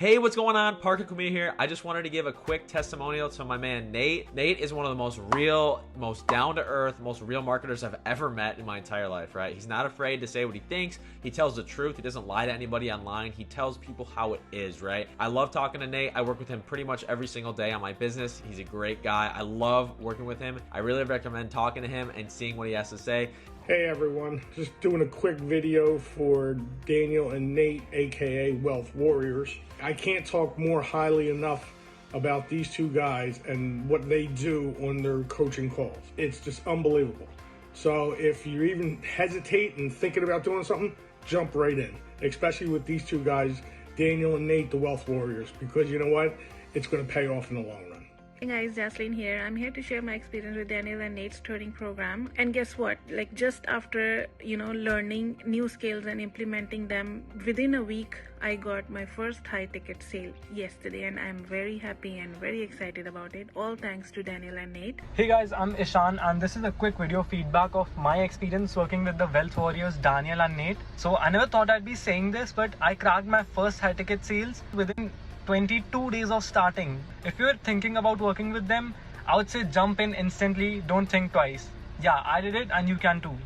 Hey, what's going on? Parker Kumia here. I just wanted to give a quick testimonial to my man Nate. Nate is one of the most real, most down-to-earth, most real marketers I've ever met in my entire life, right? He's not afraid to say what he thinks. He tells the truth. He doesn't lie to anybody online. He tells people how it is, right? I love talking to Nate. I work with him pretty much every single day on my business. He's a great guy. I love working with him. I really recommend talking to him and seeing what he has to say. Hey everyone, just doing a quick video for Daniel and Nate, aka Wealth Warriors. I can't talk more highly enough about these two guys and what they do on their coaching calls. It's just unbelievable. So if you even hesitate and thinking about doing something, jump right in, especially with these two guys, Daniel and Nate, the Wealth Warriors, because you know what? It's going to pay off in the long run. Hey guys, Jaslyn here. I'm here to share my experience with Daniel and Nate's training program. And guess what? Like just after, learning new skills and implementing them, within a week, I got my first high ticket sale yesterday, and I'm very happy and very excited about it. All thanks to Daniel and Nate. Hey guys, I'm Ishan and this is a quick video feedback of my experience working with the Wealth Warriors, Daniel and Nate. So I never thought I'd be saying this, but I cracked my first high ticket sales within 22 days of starting. If you're thinking about working with them, I would say jump in instantly, don't think twice. Yeah, I did it and you can too.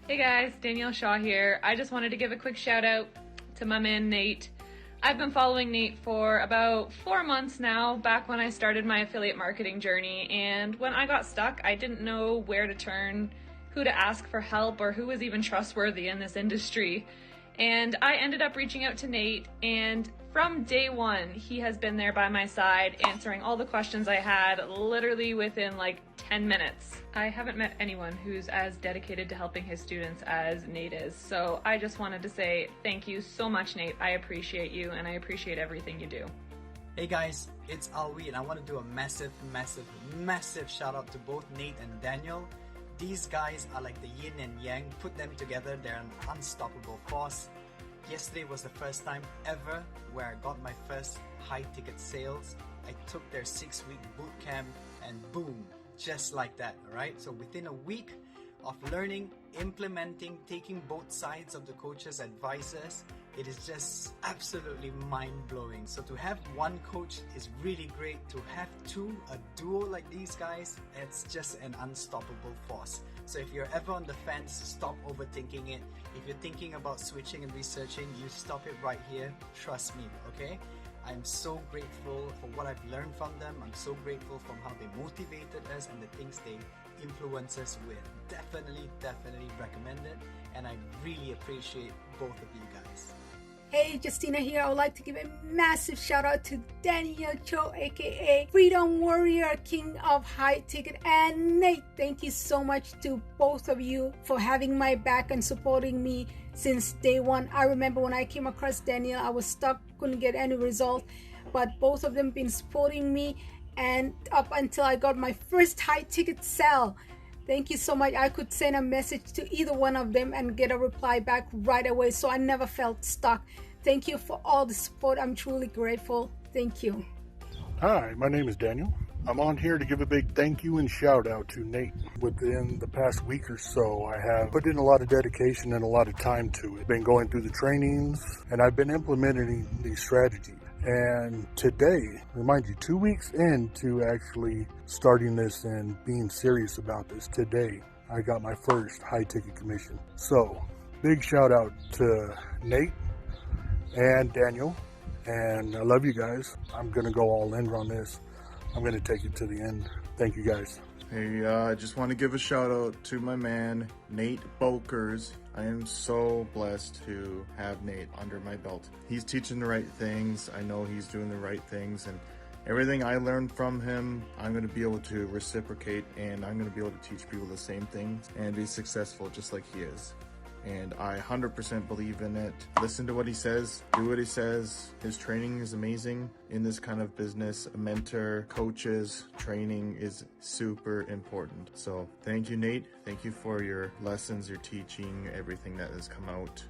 Hey guys, Danielle Shaw here. I just wanted to give a quick shout out to my man Nate. I've been following Nate for about 4 months now, back when I started my affiliate marketing journey, and when I got stuck, I didn't know where to turn, who to ask for help, or who was even trustworthy in this industry. And I ended up reaching out to Nate, and from day one, he has been there by my side, answering all the questions I had, literally within like 10 minutes. I haven't met anyone who's as dedicated to helping his students as Nate is. So I just wanted to say thank you so much, Nate. I appreciate you, and I appreciate everything you do. Hey guys, it's Alwi, and I want to do a massive shout out to both Nate and Daniel. These guys are like the yin and yang. Put them together, they're an unstoppable force. Yesterday was the first time ever where I got my first high ticket sales. I took their 6-week boot camp and boom, just like that, alright? So within a week of learning, implementing, taking both sides of the coach's advices, it is just absolutely mind-blowing. So to have one coach is really great. To have two, a duo like these guys, it's just an unstoppable force. So if you're ever on the fence, stop overthinking it. If you're thinking about switching and researching, you stop it right here. Trust me, okay? I'm so grateful for what I've learned from them. I'm so grateful from how they motivated us and the things they influence us with. Definitely recommend it. And I really appreciate both of you guys. Hey, Justina here. I would like to give a massive shout out to Daniel Cho, aka Freedom Warrior, King of High Ticket, and Nate. Thank you so much to both of you for having my back and supporting me since day one. I remember when I came across Daniel, I was stuck, couldn't get any result, but both of them been supporting me, and up until I got my first high ticket sale. Thank you so much. I could send a message to either one of them and get a reply back right away, so I never felt stuck. Thank you for all the support. I'm truly grateful. Thank you. Hi, my name is Daniel. I'm on here to give a big thank you and shout out to Nate. Within the past week or so, I have put in a lot of dedication and a lot of time to it. Been going through the trainings, and I've been implementing these strategies. And today, remind you, 2 weeks into actually starting this and being serious about this, today I got my first high ticket commission. So big shout out to Nate and Daniel, and I love you guys. I'm gonna go all in on this. I'm gonna take it to the end. Thank you guys. Hey, I just want to give a shout out to my man, Nate Bokkers. I am so blessed to have Nate under my belt. He's teaching the right things. I know he's doing the right things, and everything I learned from him, I'm going to be able to reciprocate, and I'm going to be able to teach people the same things and be successful just like he is. And I 100% believe in it. Listen to what he says, do what he says. His training is amazing in this kind of business. A mentor, coaches, training is super important. So thank you, Nate. Thank you for your lessons, your teaching, everything that has come out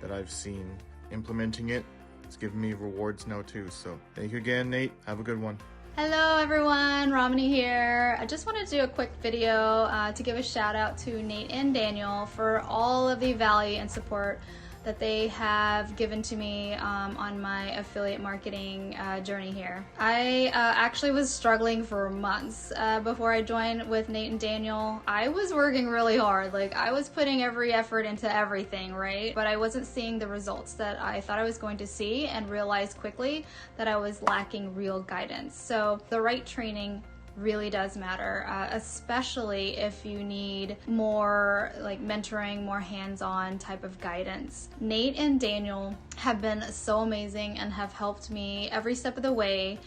that I've seen. Implementing it, it's given me rewards now too. So thank you again, Nate. Have a good one. Hello everyone, Ramani here. I just wanted to do a quick video to give a shout out to Nate and Daniel for all of the value and support that they have given to me on my affiliate marketing journey here. I actually was struggling for months before I joined with Nate and Daniel. I was working really hard, like I was putting every effort into everything, right? But I wasn't seeing the results that I thought I was going to see, and realized quickly that I was lacking real guidance. So the right training really does matter, especially if you need more like mentoring, more hands-on type of guidance. Nate and Daniel have been so amazing and have helped me every step of the way.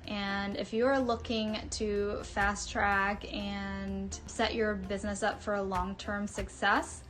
And if you are looking to fast track and set your business up for a long-term success,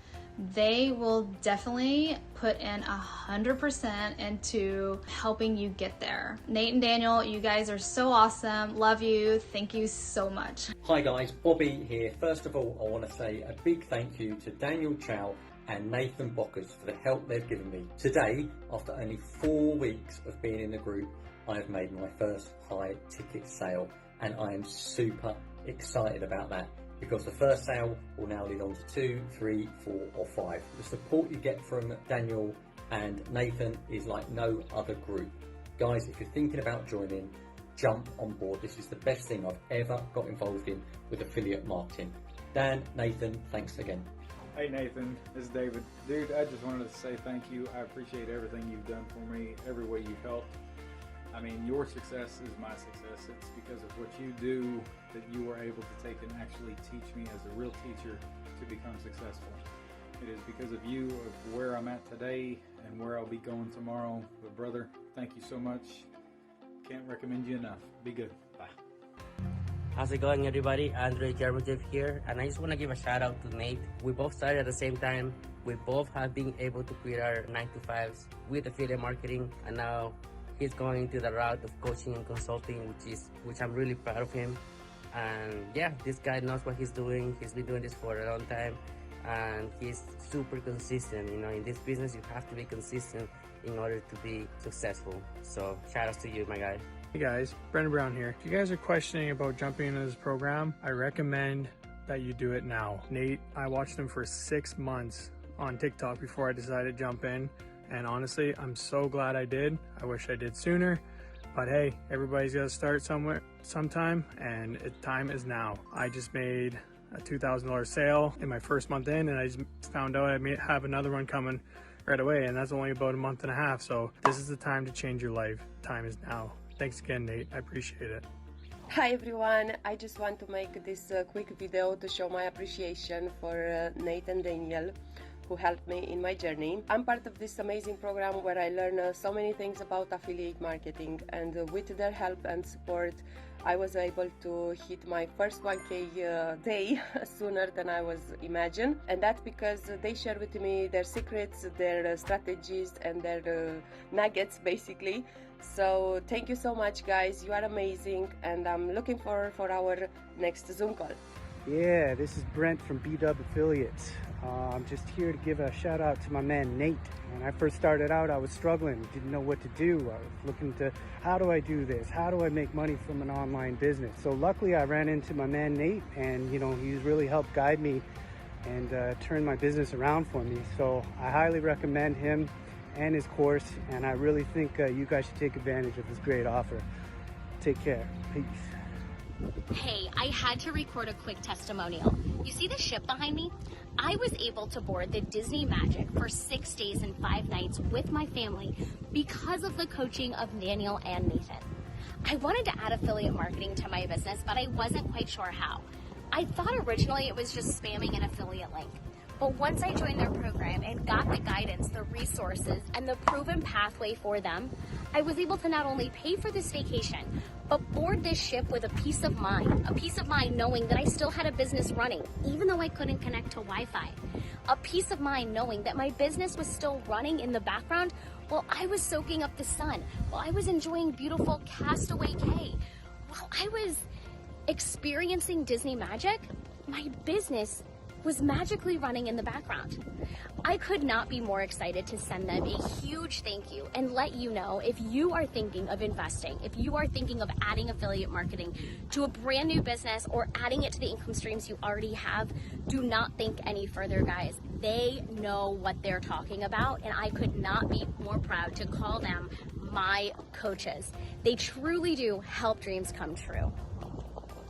they will definitely put in 100% into helping you get there. Nate and Daniel, you guys are so awesome. Love you. Thank you so much. Hi guys, Bobby here. First of all, I want to say a big thank you to Daniel Chow and Nathan Bokkers for the help they've given me. Today, after only 4 weeks of being in the group, I have made my first high ticket sale, and I am super excited about that, because the first sale will now lead on to 2, 3, 4 or 5. The support you get from Daniel and Nathan is like no other group. Guys, if you're thinking about joining, jump on board. This is the best thing I've ever got involved in with affiliate marketing. Dan, Nathan, thanks again. Hey Nathan, this is David. Dude, I just wanted to say thank you. I appreciate everything you've done for me, every way you've helped. I mean, your success is my success. It's because of what you do that you were able to take and actually teach me as a real teacher to become successful. It is because of you of where I'm at today and where I'll be going tomorrow. But brother, thank you so much. Can't recommend you enough. Be good. Bye. How's it going, everybody? Andre Germajev here, and I just want to give a shout out to Nate. We both started at the same time. We both have been able to quit our 9-to-5s with affiliate marketing, and now he's going to the route of coaching and consulting, which I'm really proud of him. And yeah, this guy knows what he's doing. He's been doing this for a long time, and he's super consistent. You know, in this business, you have to be consistent in order to be successful. So shout out to you, my guy. Hey guys, Brendan Brown here. If you guys are questioning about jumping into this program, I recommend that you do it now. Nate, I watched him for 6 months on TikTok before I decided to jump in. And honestly, I'm so glad I did. I wish I did sooner, but hey, everybody's got to start somewhere, sometime, and time is now. I just made a $2,000 sale in my first month in, and I just found out I may have another one coming right away, and that's only about a month and a half. So this is the time to change your life. Time is now. Thanks again, Nate. I appreciate it. Hi everyone, I just want to make this quick video to show my appreciation for Nate and Daniel, who helped me in my journey. I'm part of this amazing program where I learn so many things about affiliate marketing, and with their help and support, I was able to hit my first 1K day sooner than I was imagined. And that's because they share with me their secrets, their strategies, and their nuggets basically. So thank you so much guys, you are amazing, and I'm looking forward for our next Zoom call. Yeah, this is Brent from BW Affiliates. I'm just here to give a shout out to my man Nate. When I first started out, I was struggling, didn't know what to do. I was looking to, how do I do this? How do I make money from an online business? So luckily I ran into my man Nate, and you know, he's really helped guide me and turn my business around for me. So I highly recommend him and his course, and I really think you guys should take advantage of this great offer. Take care. Peace. Hey, I had to record a quick testimonial. You see the ship behind me? I was able to board the Disney Magic for 6 days and 5 nights with my family because of the coaching of Daniel and Nathan. I wanted to add affiliate marketing to my business, but I wasn't quite sure how. I thought originally it was just spamming an affiliate link. But once I joined their program and got the guidance, the resources, and the proven pathway for them, I was able to not only pay for this vacation, but board this ship with a peace of mind knowing that I still had a business running, even though I couldn't connect to Wi-Fi. A peace of mind knowing that my business was still running in the background while I was soaking up the sun, while I was enjoying beautiful Castaway Cay, while I was experiencing Disney Magic, my business was magically running in the background. I could not be more excited to send them a huge thank you and let you know, if you are thinking of investing, if you are thinking of adding affiliate marketing to a brand new business or adding it to the income streams you already have, do not think any further, guys. They know what they're talking about, and I could not be more proud to call them my coaches. They truly do help dreams come true.